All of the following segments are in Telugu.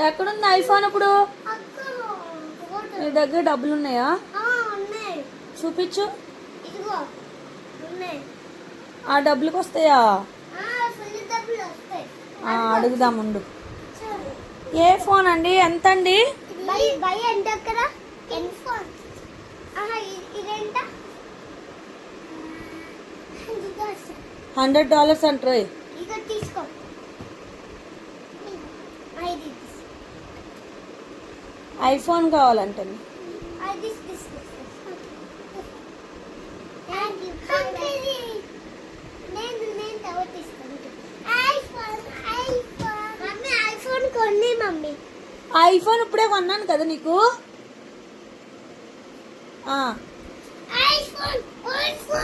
ఎక్కడుంది ఐఫోన్ ఇప్పుడు? నీ దగ్గర డబ్బులు ఉన్నాయా? చూపించు. ఆ డబ్బులకు వస్తాయా? అడుగుదాం ఉండు. ఏ ఫోన్ అండి? ఎంత అండి? $100 అంటారు. ఐఫోన్ కావాలంటే ఐఫోన్ ఇప్పుడే కొన్నాను కదా నీకు.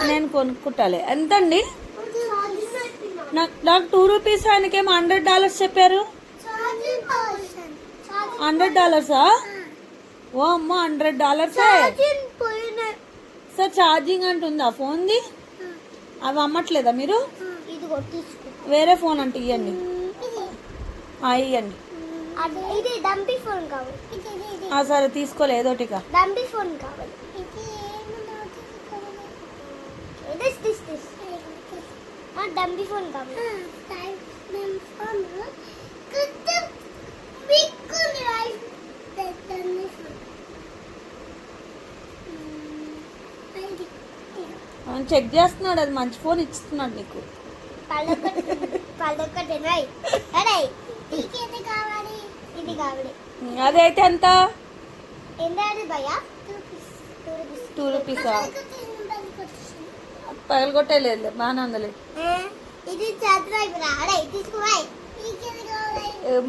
నేను కొనుక్కుంటాలే. ఎంతండి? నాకు $2 ఆయనకేమో $100 చెప్పారు. $100? ఓ అమ్మో, $100. సార్ ఛార్జింగ్ అంటుందా ఫోన్ది? అవి అమ్మట్లేదా మీరు? వేరే ఫోన్ అంటే ఇవ్వండి. ఇవ్వండి. సరే తీసుకోలే ఏదోటిగా. చెక్ చేస్తున్నాడు, అది మంచి ఫోన్ ఇస్తున్నాడు నీకు. అదైతే ఎంత? $2. పగలగొట్టేలేదు, బాగానే ఉందిలే.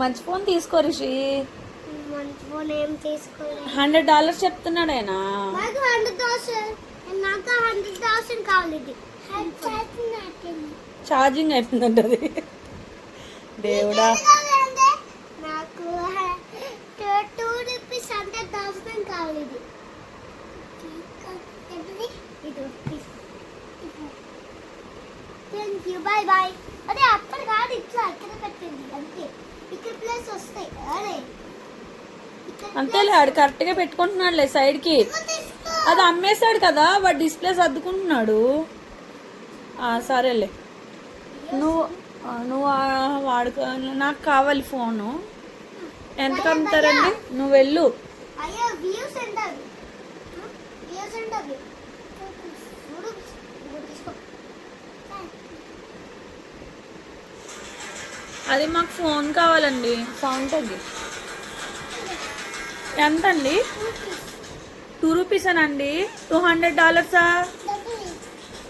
మంచి ఫోన్ తీసుకో రిషి. $100 చెప్తున్నాడు ఆయన. ఛార్జింగ్ అయిపోయిందంట అది. దేవుడా, నాకు $2 $100,000 కావాలి. Thank you, bye bye. అదే అప్పుడు కాదు, ఇట్లా అక్కడ పెట్టండి అంతే. ఇక్కడ ప్లేస్ వస్తాయి. అరే అంతేలే, ఆడు కరెక్ట్గా పెట్టుకుంటున్నాడులే సైడ్కి. అది అమ్మేశాడు కదా, వాడు డిస్ప్లే సర్దుకుంటున్నాడు. సరేలే, నువ్వు వాడుకో. నాకు కావాలి ఫోను. ఎంతకు అమ్ముతారండి? నువ్వు వెళ్ళు. అది మాకు ఫోన్ కావాలండి. సౌండ్ తగ్గి. ఎంత అండి? $2 అండి. $200?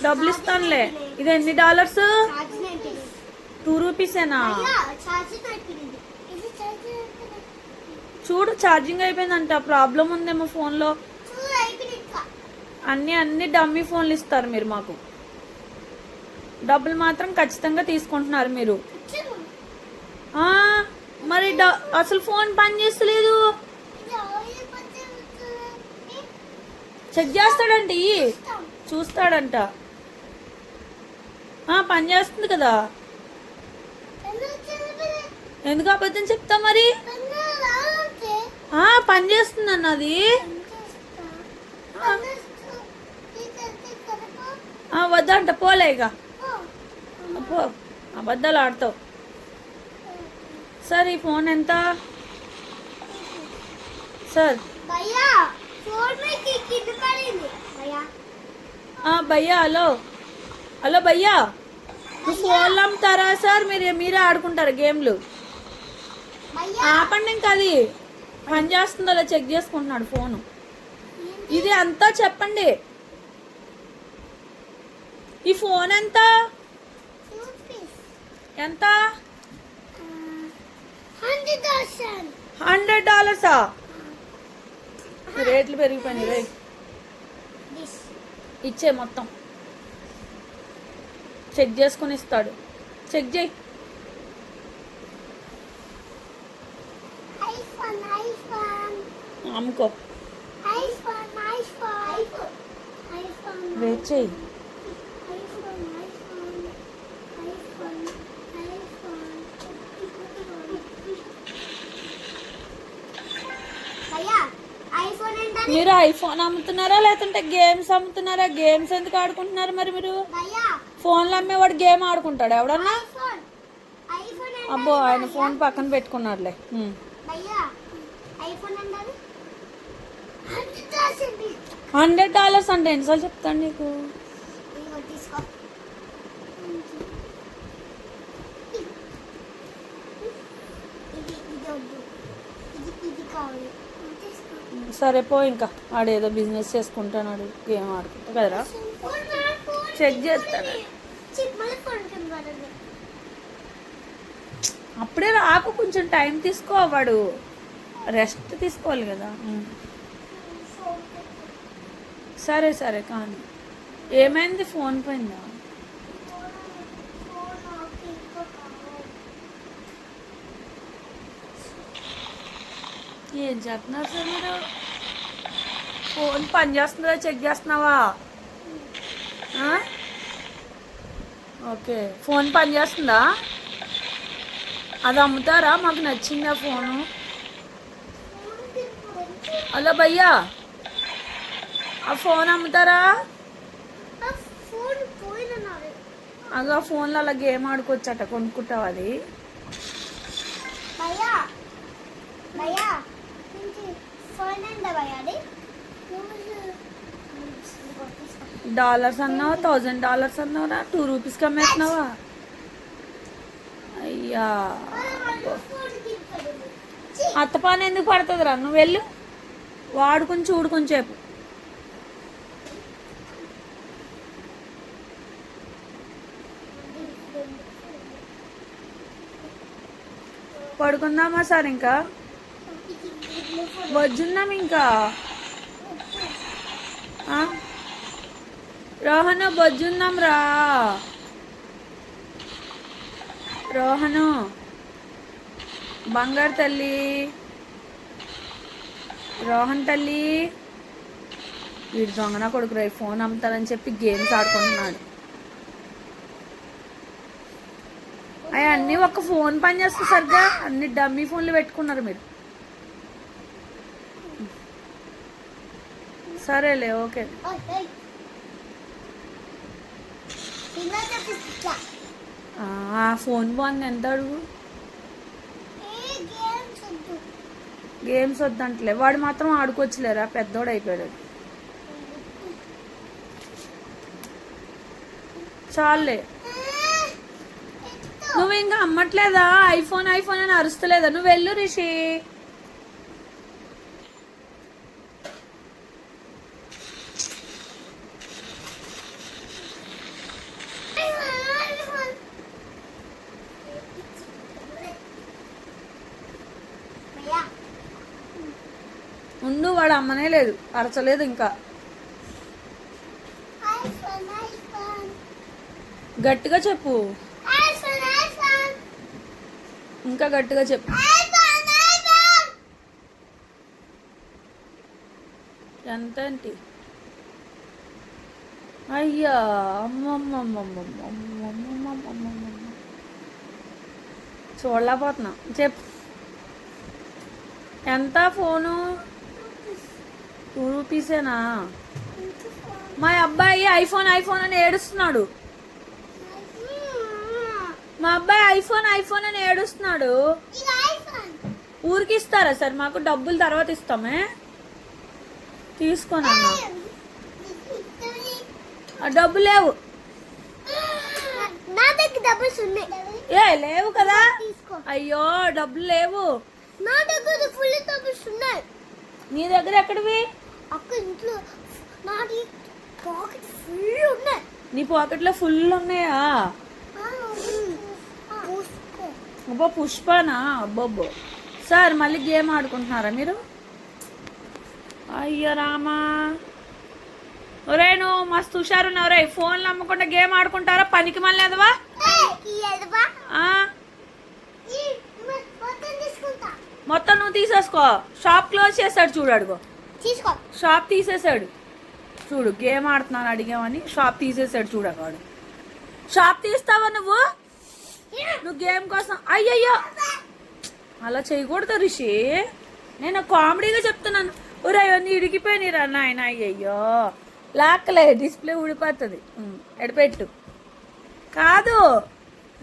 డబ్బులు ఇస్తానులే. ఇది ఎన్ని డాలర్స్? $2 చూడు, ఛార్జింగ్ అయిపోయిందంట. ప్రాబ్లం ఉందేమో ఫోన్లో. అన్ని డమ్మీ ఫోన్లు ఇస్తారు మీరు మాకు. డబ్బులు మాత్రం ఖచ్చితంగా తీసుకుంటున్నారు మీరు. మరి అసలు ఫోన్ పని చేస్తలేదు. చెక్ చేస్తాడంట, చూస్తాడంట. పని చేస్తుంది కదా, ఎందుకు అబద్ధం చెప్తా? మరి పని చేస్తుంది అన్నది. వద్దంట, పోలేగా. పో, అబద్ధాలు ఆడతావు. సార్ ఈ ఫోన్ ఎంత సార్? భయ్యా, హలో భయ్యా, ఫోన్లు అమ్ముతారా సార్? మీరే ఆడుకుంటారా గేమ్లు? ఆపండి, ఇంకా అది పని చేస్తుందో అలా చెక్ చేసుకుంటున్నాడు ఫోను. ఇది అంతా చెప్పండి. ఈ ఫోన్ ఎంత? ఎంత? $100. రేట్లు పెరిగిపోయినాయి. ఇచ్చే మొత్తం చెక్ చేసుకుని ఇస్తాడు. చెక్ చేయి. అమ్ముకో. వెయిట్ చేయి. మీరు ఐఫోన్ అమ్ముతున్నారా లేకుంటే గేమ్స్ అమ్ముతున్నారా? గేమ్స్ ఎందుకు ఆడుకుంటున్నారు మరి మీరు? భయ్యా ఫోన్లు అమ్మేవాడు గేమ్ ఆడుకుంటాడు ఎవడన్నా? ఐఫోన్ ఐఫోన్ అబ్బో ఆయన ఫోన్ పక్కన పెట్టుకున్నాడులే. భయ్యా ఐఫోన్ అంటారు $100,000 $100 అంటే ఎన్నిసార్లు చెప్తాను నీకు? ఇదిగో తీసుకో. ఇది వద్దు. ఇది కావాలి. తీసుకో. సరే పో, ఇంకా ఆడేదో బిజినెస్ చేసుకుంటాడు, గేమ్ ఆడుకుంటా కదరా. చెక్ చేస్తాను. మళ్ళీ ఫోన్ కింద అప్పుడే రాకు, కొంచెం టైం తీసుకో, వాడు రెస్ట్ తీసుకోవాలి కదా. సరే సరే కానీ ఏమైంది? ఫోన్ పోయిందా? ఏం చేస్తున్నారు సార్ మీరు? ఫోన్ పని చేస్తుందా చెక్ చేస్తున్నావా? ఓకే, ఫోన్ పని చేస్తుందా? అది అమ్ముతారా? మాకు నచ్చింది ఆ ఫోను. హలో భయ్యా, ఆ ఫోన్ అమ్ముతారా? అది ఆ ఫోన్లో అలా గేమ్ ఆడుకోవచ్చట, కొనుక్కుంటావు అది? డాలర్స్ అన్నావా? $1000 అన్నావురా? ₹2 అమ్మేస్తున్నావా? అయ్యా, అత్తపాన ఎందుకు పడుతుందిరా? నువ్వు వెళ్ళు, వాడుకుని చూడు కొంచెంసేపు. పడుకుందామా సార్? ఇంకా వజ్జున్నాం ఇంకా. రోహను బొజ్జుందాం రా. రోహను బంగారు తల్లి, రోహన్ తల్లి. వీడు దొంగన కొడుకు రా, ఫోన్ అమ్ముతారని చెప్పి గేమ్స్ ఆడుకుంటున్నాడు. అవి అన్నీ ఒక ఫోన్ పని చేస్తుంది సరిగ్గా, అన్ని డమ్మీ ఫోన్లు పెట్టుకున్నారు మీరు. సరేలే, ఓకే. ఫోన్ బాగుంది, ఎంత అడుగు? గేమ్స్ వద్దంటలే, వాడు మాత్రం ఆడుకోవచ్చులేరా, పెద్దోడు అయిపోయాడు. చాలే, నువ్వు ఇంకా అమ్మట్లేదా? ఐఫోన్ ఐఫోన్ అని అరుస్తలేదా? నువ్వు వెళ్ళు రిషి. ఉండు, వాడు అమ్మనే లేదు, అరచలేదు ఇంకా. గట్టిగా చెప్పు, ఇంకా గట్టిగా చెప్పు. ఎంత ఏంటి? అయ్యా, చూడలేకపోతున్నా. చెప్పు, ఎంత ఫోను? ₹2 మా అబ్బాయి ఐఫోన్ ఐఫోన్ అని ఏడుస్తున్నాడు. మా అబ్బాయి ఐఫోన్ ఐఫోన్ అని ఏడుస్తున్నాడు. ఊరికి ఇస్తారా సార్? మాకు డబ్బులు తర్వాత ఇస్తామే. తీసుకోనన్నా, డబ్బులు లేవు. ఏ లేవు కదా? అయ్యో, డబ్బులు లేవు. నా దగ్గర ఫుల్ డబ్బులు ఉన్నాయి. నీ దగ్గర ఎక్కడివి? అక్క ఇంట్లో నాది పాకెట్ ఫుల్ ఉన్నాయి. నీ పాకెట్లో ఫుల్ ఉన్నాయా? అబ్బో, పుష్పనా? అబ్బబ్బో. సార్ మళ్ళీ గేమ్ ఆడుకుంటున్నారా మీరు? అయ్యో రామా, ఒరే నువ్వు మస్తు హుషారున్నావు రే. ఫోన్లు అమ్మకుండా గేమ్ ఆడుకుంటారా? పనికి మళ్ళీ ఎదవా. మొత్తం నువ్వు తీసేసుకో. షాప్ క్లోజ్ చేశాడు చూడు, అడుగు. షాప్ తీసేసాడు చూడు, గేమ్ ఆడుతున్నాను అడిగామని షాప్ తీసేసాడు చూడు. అక్కడ షాప్ తీస్తావా నువ్వు? నువ్వు గేమ్ కోసం? అయ్యయ్యో, అలా చేయకూడదు రిషి, నేను కామెడీగా చెప్తున్నాను. ఒరే అవన్నీ ఇడిగిపోయినాయిరా నాయన. అయ్యయ్యో లాక్కలే, డిస్ప్లే ఊడిపోతుంది. ఎడపెట్టు. కాదు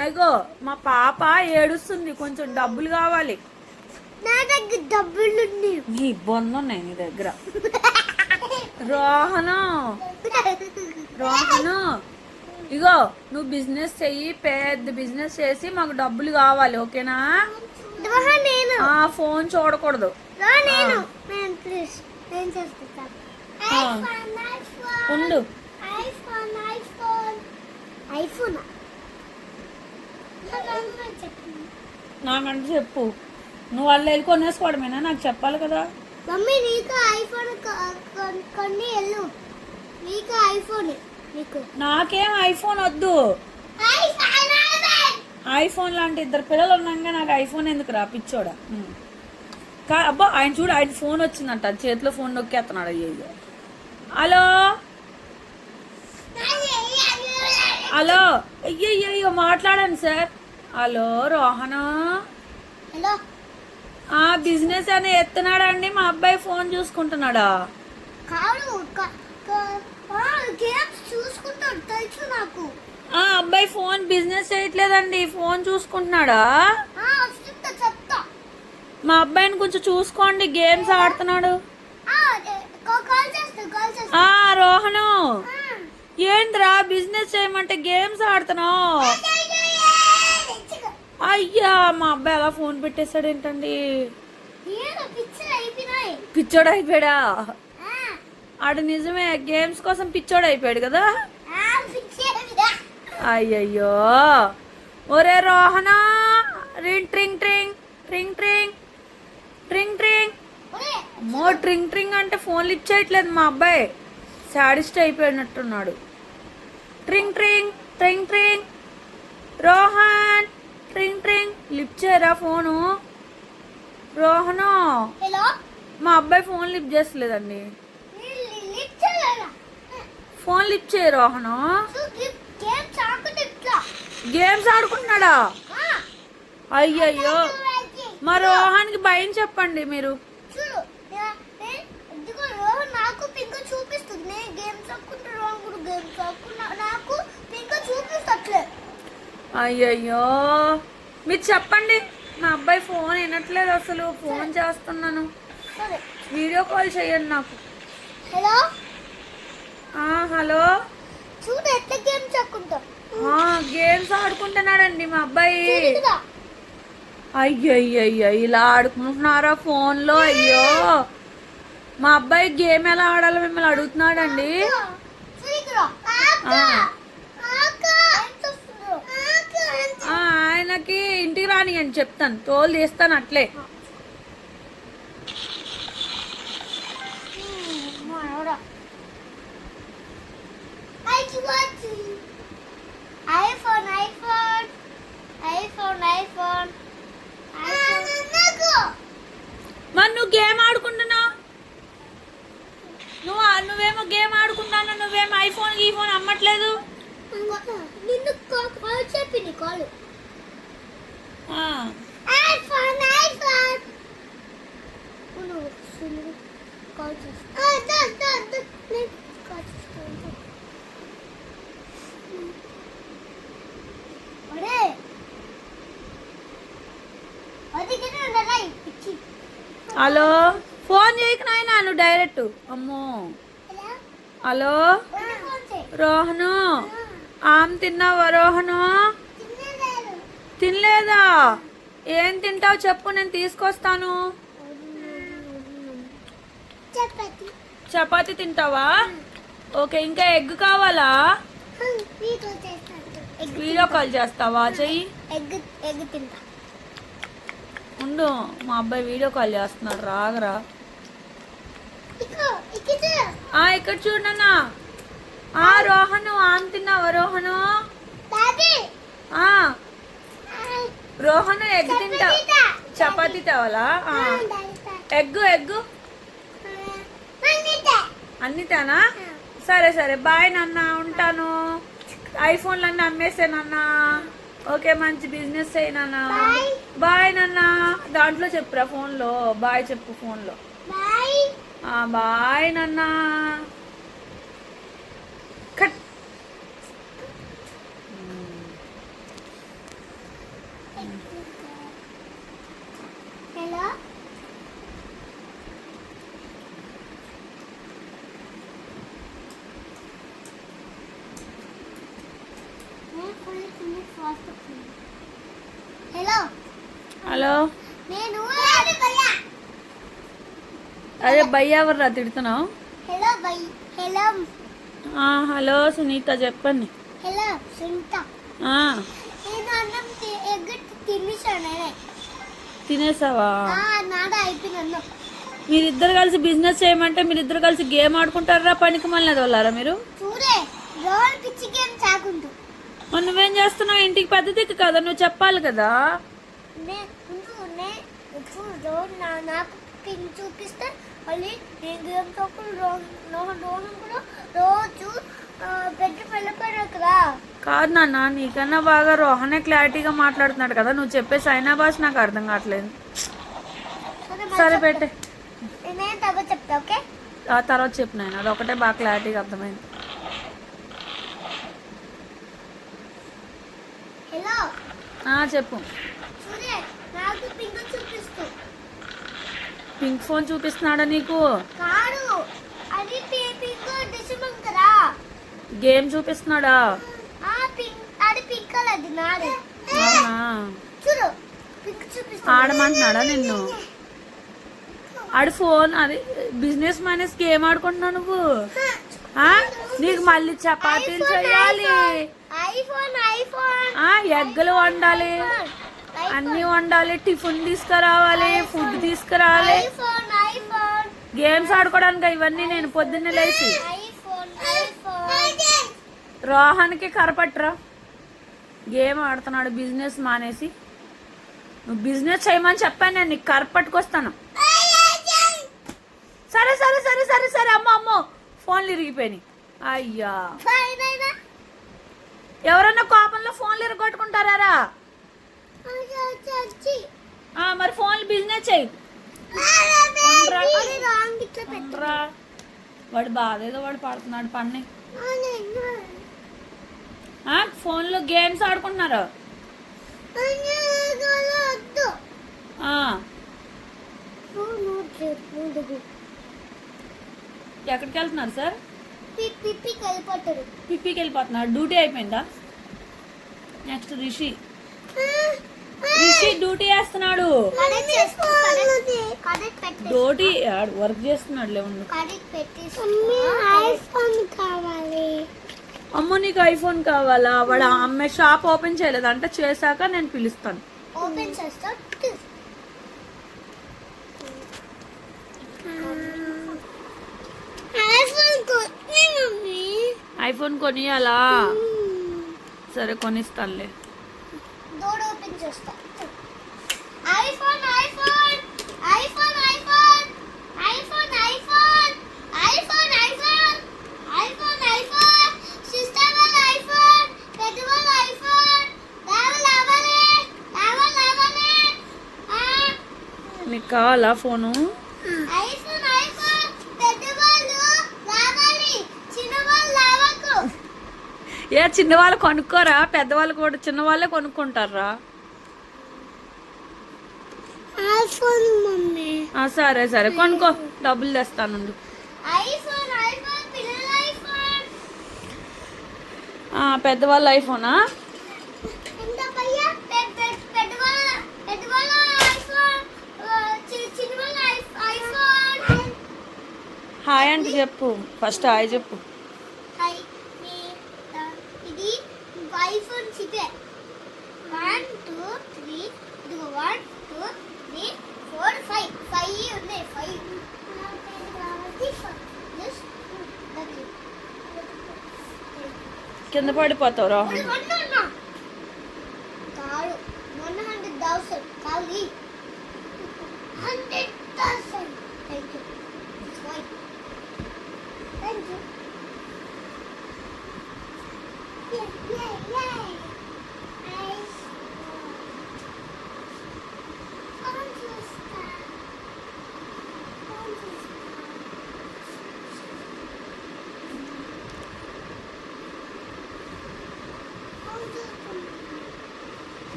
నగో మా పాప ఏడుస్తుంది, కొంచెం డబ్బులు కావాలి. నా దగ్గర డబ్బులు నీ ఇబ్బంది ఉన్నాయి నీ దగ్గర. రోహను రోహను ఇగో నువ్వు బిజినెస్ చెయ్యి, పెద్ద బిజినెస్ చేసి మాకు డబ్బులు కావాలి, ఓకేనా? నేను ఫోన్ చూడకూడదు. నేను ఉండు. ఐఫోన్ నాకంటే చెప్పు. నువ్వు వాళ్ళు వెళ్ళి కొనేసుకోవడమేనా? నాకు చెప్పాలి కదా. మమ్మీ నీకు ఐఫోన్ కొన్ని వెళ్ళు. నీకు ఐఫోన్, నీకు. నాకేం ఐఫోన్ వద్దు. ఐఫోన్ లాంటి ఇద్దరు పిల్లలు ఉన్నాక నాకు ఐఫోన్ ఎందుకు రా పిచ్చోడా. అబ్బా ఆయన చూడు, ఆయన ఫోన్ వచ్చిందంట, చేతిలో ఫోన్ నొక్కేస్తున్నాడు. అయ్యో హలో హలో. అయ్యయ్యో మాట్లాడండి sir. Hello Rohan. Hello. Business అని ఎత్తున్నాడండి, మా అబ్బాయి ఫోన్ చూసుకుంటున్నాడా? కాదు గేమ్స్ చూసుకుంటాడు తెలుసు నాకు. అబ్బాయి ఫోన్ బిజినెస్ చేయట్లేదండి, ఫోన్ చూసుకుంటున్నాడా? చెప్తా. మా అబ్బాయిని కొంచెం చూసుకోండి, గేమ్స్ ఆడుతున్నాడు. రోహను ఏంద్రా బిజినెస్ చేయమంటే గేమ్స్ ఆడుతున్నావు? అయ్యా మా అబ్బాయి అలా ఫోన్ పెట్టేశాడు ఏంటండి? పిచ్చోడు అయిపోయాడా? ఆడు నిజమే, గేమ్స్ కోసం పిచ్చోడు అయిపోయాడు కదా. అయ్యయ్యో ఒరే రోహనా, రింగ్ ట్రింగ్ ట్రింగ్ ట్రింగ్ ట్రింగ్ ట్రింగ్ ట్రింగ్. అమ్మో ట్రింగ్ ట్రింగ్ అంటే ఫోన్లు ఇచ్చేయట్లేదు మా అబ్బాయి, సాడిస్ట్ అయిపోయినట్టున్నాడు. ట్రింగ్ ట్రింగ్ ట్రింగ్ ట్రింగ్. రోహన్ ట్రింగ్ ట్రింగ్. లిఫ్ట్ చేయరా ఫోను. రోహను మా అబ్బాయి ఫోన్ లిఫ్ట్ చేస్తలేదండి. ఫోన్ లిఫ్ట్ చేయ రోహను. గేమ్స్ ఆడుకుంటున్నాడా? అయ్యయ్యో మా రోహన్కి భయం చెప్పండి మీరు. నాకు పింక్ చూపిస్తుంది, గేమ్స్ నాకు పింక్ చూపిస్తట్లే. అయ్యయ్యో మీరు చెప్పండి, మా అబ్బాయి ఫోన్ వినట్లేదు అసలు. ఫోన్ చేస్తున్నాను, వీడియో కాల్ చేయండి నాకు. Hello hello. చూడు ఎట్లా గేమ్స్ ఆడుకుంటా. గేమ్స్ ఆడుకుంటున్నాడండి మా అబ్బాయి. అయ్యయ్యయ్యో ఇలా ఆడుకుంటున్నారా ఫోన్లో? అయ్యో మా అబ్బాయి గేమ్ ఎలా ఆడాలో మిమ్మల్ని అడుగుతున్నాడండి. ఆయనకి ఇంటికి రాని అని చెప్తాను, తోలు తీస్తాను అట్లే. IPhone iPhone iPhone iPhone. మరి నువ్వు గేమ్ ఆడుకుంటున్నావు, నువ్వేమో గేమ్ ఆడుకుంటాను, నువ్వేమో ఐఫోన్ గీఫోన్ అమ్మట్లేదు. నిన్ను కాల్ చెప్పింది కాల్. ఐఫోన్ ఐఫోన్ కాల్ చేస్తా. హలో ఫోన్ చేయకు నాయనా నువ్వు డైరెక్ట్. అమ్మో హలో రోహను. తిన్నావా రోహను? తినలేదా? ఏం తింటావు చెప్పు, నేను తీసుకొస్తాను. చపాతి తింటావా? ఓకే, ఇంకా ఎగ్ కావాలా? వీడియో కాల్ చేస్తావా? చెయ్యి. ఎగ్ తింటా. ఉండు మా అబ్బాయి వీడియో కాల్ చేస్తున్నాడు, రాగరా. ఇక్కడ చూడన్నా. రోహను తిన్నావా రోహను? రోహను ఎగ్ తింటా. చపాతీ తేవాలా? ఎగ్గు అన్ని తేనా? సరే సరే బాయ్ నాన్న, ఉంటాను. ఐఫోన్లు అన్నీ అమ్మేసానన్నా. ఓకే మంచి బిజినెస్ అయినా. బాయ్ నాన్న. దాంట్లో చెప్పురా ఫోన్లో బాయ్ చెప్పు. ఫోన్లో బాయ్. బాయ్ నాన్న. కట్. Hello hello hello. నేను అదే భయ్య ఎవర్రా తిడుతున్నావు? Hello bye hello hello Sunitha చెప్పండి. హలో సునీత, ఆ, నేను అన్నం ఎగ్ తినేసాను. తినేసావా? నాడ అయిపోయింది అన్నం. మీరిద్దరు కలిసి బిజినెస్ చేయమంటే మీరిద్దరు కలిసి గేమ్ ఆడుకుంటారా? పనికి మళ్ళీ వాళ్ళారా మీరు? చూడే రోల్ పిచ్చి గేమ్ చాకుంటూ. మరి నువ్వేం చేస్తున్నావు? ఇంటికి పెద్ద దిక్కు కదా, నువ్వు చెప్పాలి కదా. నాకు పింక్ చూపిస్తే మళ్ళీ నేను గేమ్ తోపులు కూడా రోజు పెద్ద వెళ్ళిపోయినా కదా. కాదు నాన్న, నీకన్నా బాగా రోహనే క్లారిటీగా మాట్లాడుతున్నాడు కదా, నువ్వు చెప్పే సైనా భాష నాకు అర్థం కావట్లేదు. సరే పెట్టే, నేను తర్వాత చెప్తా. ఓకే, ఆ తర్వాత చెప్పు నాయన, అది ఒకటే బాగా క్లారిటీగా అర్థమైంది. హలో చెప్పు. చూడే నాకు పింక్ చూపిస్తూ. పింక్ ఫోన్ చూపిస్తున్నాడా నీకు? కాదు, అది పింక్ డిసిమం కదా. గేమ్ చూపిస్తున్నాడా? పింక్, అది పింక్ కలర్, అది నాది. అవునా? చూడు పింక్ చూపిస్తా. ఆడమంటున్నాడా నిన్ను? ఆడు ఫోన్, అది బిజినెస్ మైనస్ గేమ్ ఆడుకుంటున్నావు నువ్వు. నీకు మళ్ళీ చపాతీలు చేయాలి, ఎగ్గులు వండాలి, అన్ని వండాలి, టిఫిన్ తీసుకురావాలి, ఫుడ్ తీసుకురావాలి, గేమ్స్ ఆడుకోవడానికి ఇవన్నీ నేను పొద్దున్నే లేచి. రోహానికి కరపట్రా, గేమ్ ఆడుతున్నాడు బిజినెస్ మానేసి. నువ్వు బిజినెస్ చేయమని చెప్పాను, నేను నీకు కరపట్టుకొస్తాను. సరే సరే సరే సరే సరే. అమ్మో అమ్మో, ఫోన్లు ఇరిగిపోయినాయి. అయ్యా, ఎవరన్నా కోపంలో ఫోన్లు ఇరగొట్టుకుంటారా? మరి ఫోన్లు బిజినెస్ చెయ్యి. వాడు బాధ ఏదో వాడు పడుతున్నాడు పని. ఫోన్లో గేమ్స్ ఆడుకుంటున్నారు. ఎక్కడికి వెళ్తున్నారు సార్? పిప్పికి వెళ్ళిపోతున్నారు. డ్యూటీ అయిపోయిందా? నెక్స్ట్ రిషి డ్యూటీ చేస్తున్నాడు. డ్యూటీ వర్క్ చేస్తున్నాడు. అమ్మ నీకు ఐఫోన్ కావాలా? వాడు అమ్మాయి షాప్ ఓపెన్ చేయలేదంట, చేశాక నేను పిలుస్తాను. ఓపెన్ చేస్తా. ఐఫోన్ కొనియాలా? సరే కొనిస్తానులే. డోర్ ఓపెన్ చేస్తా. IPhone iPhone iPhone iPhone iPhone iPhone iPhone iPhone iPhone iPhone sister వాళ్ళ ఐఫోన్, పెద్ద వాళ్ళ ఐఫోన్. రావాలి. నీకు కావాలా ఫోను? ఐఫోన్ ఐఫోన్ పెద్ద వాళ్ళు రావాలి, చిన్న వాళ్ళు రావకు. చిన్నవాళ్ళు కొనుక్కోరా? పెద్దవాళ్ళు కూడా చిన్నవాళ్ళే కొనుక్కుంటారా? IPhone mummy. సరే సరే కొనుక్కో, డబ్బులు తెస్తాను. ఐఫోన్ ఐఫోన్ పిల్లల ఐఫోన్. పెద్దవాళ్ళ ఐఫోనా? ఇంత భయ్యా పెద్దవాళ్ళ ఐఫోన్, చిన్నవాళ్ళ ఐఫోన్. హాయ్ అంటే చెప్పు, ఫస్ట్ హాయ్ చెప్పు. హాయ్, ఇది ఐఫోన్ చిపే. 1 2 3 ఇదిగో 1 2 3 4 5 5 ఉన్నాయి. 5 కింద పడిపోతావు రోహన్. కాదు 100,000 కాదు 100,000. Thank you. Thank you.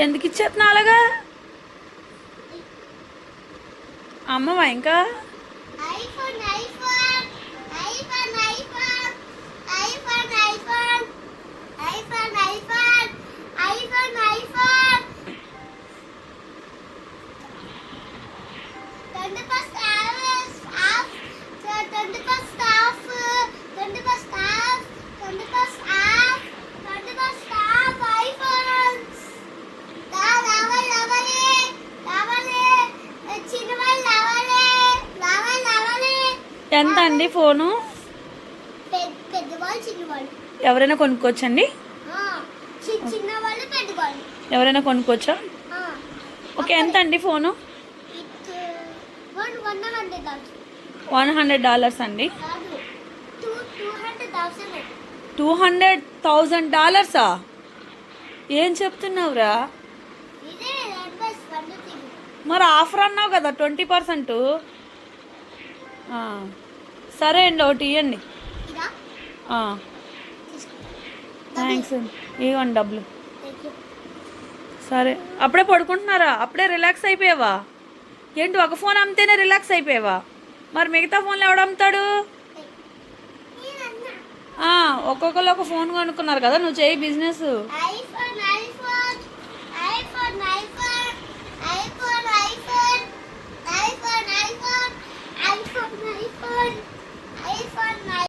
ఎందుకు ఇచ్చేస్తున్నా అలాగా అమ్మవా ఇంకా iPhone iPhone iPhone iPhone iPhone iPhone iPhone iPhone iPhone iPhone 20% off 20% off 20% off 20% off 20% off iPhones రావాలి చిన్నవాళ్ళు రావాలి ఎంత అండి ఫోను పెద్దవాళ్ళు చిన్నవాళ్ళు ఎవరైనా కొనుక్కోవచ్చండి చిన్నవాళ్ళు పెద్దవాళ్ళు ఎవరైనా కొనుక్కోవచ్చా ఓకే ఎంత అండి ఫోను $100 అండి $200,000 ఏం చెప్తున్నావురా మరి ఆఫర్ అన్నావు కదా 20%. సరే అండి ఒకటి ఇవ్వండి. థ్యాంక్స్ అండి ఇవ్వండి డబ్బులు. సరే అప్పుడే పడుకుంటున్నారా? అప్పుడే రిలాక్స్ అయిపోయావా? ఏంటి ఒక ఫోన్ అమ్మితేనే రిలాక్స్ అయిపోయావా? మరి మిగతా ఫోన్లు ఎవడు అమ్ముతాడు? ఒక్కొక్కరు ఒక ఫోన్ కొనుక్కున్నారు కదా, నువ్వు చేయి బిజినెస్.